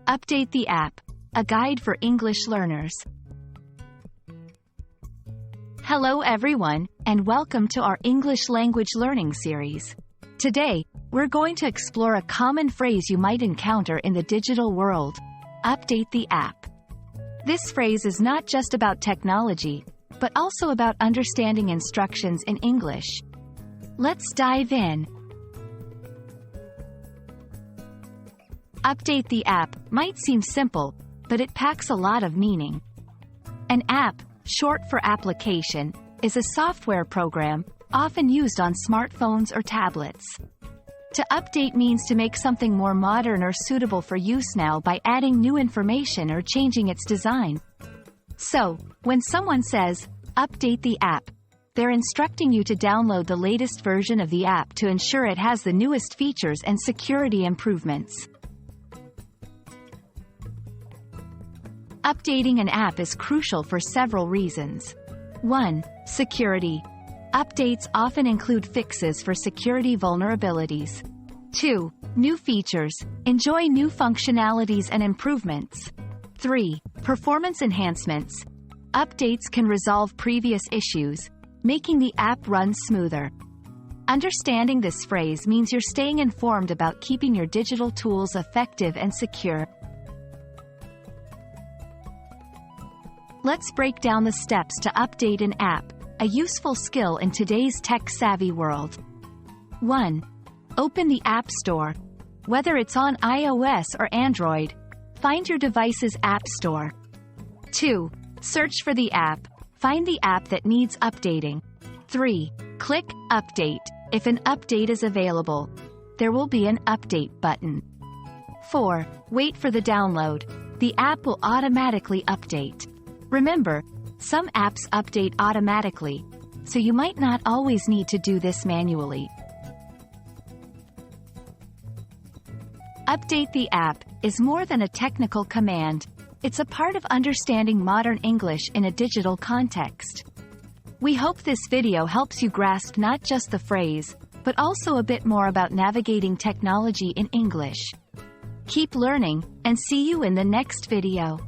Update the app, a guide for English learners. Hello everyone, and welcome to our English language learning series. Today, we're going to explore a common phrase you might encounter in the digital world: update the app. This phrase is not just about technology, but also about understanding instructions in English. Let's dive in. Update the app might seem simple, but it packs a lot of meaning. An app, short for application, is a software program, often used on smartphones or tablets. To update means to make something more modern or suitable for use now by adding new information or changing its design. So, when someone says, update the app, they're instructing you to download the latest version of the app to ensure it has the newest features and security improvements. Updating an app is crucial for several reasons. 1. Security. Updates often include fixes for security vulnerabilities. 2. New features. Enjoy new functionalities and improvements. 3. Performance enhancements. Updates can resolve previous issues, making the app run smoother. Understanding this phrase means you're staying informed about keeping your digital tools effective and secure. Let's break down the steps to update an app, a useful skill in today's tech-savvy world. 1. Open the App Store. Whether it's on iOS or Android, find your device's App Store. 2. Search for the app. Find the app that needs updating. 3. Click Update. If an update is available, there will be an Update button. 4. Wait for the download. The app will automatically update. Remember, some apps update automatically, so you might not always need to do this manually. Update the app is more than a technical command. It's a part of understanding modern English in a digital context. We hope this video helps you grasp not just the phrase, but also a bit more about navigating technology in English. Keep learning, and see you in the next video.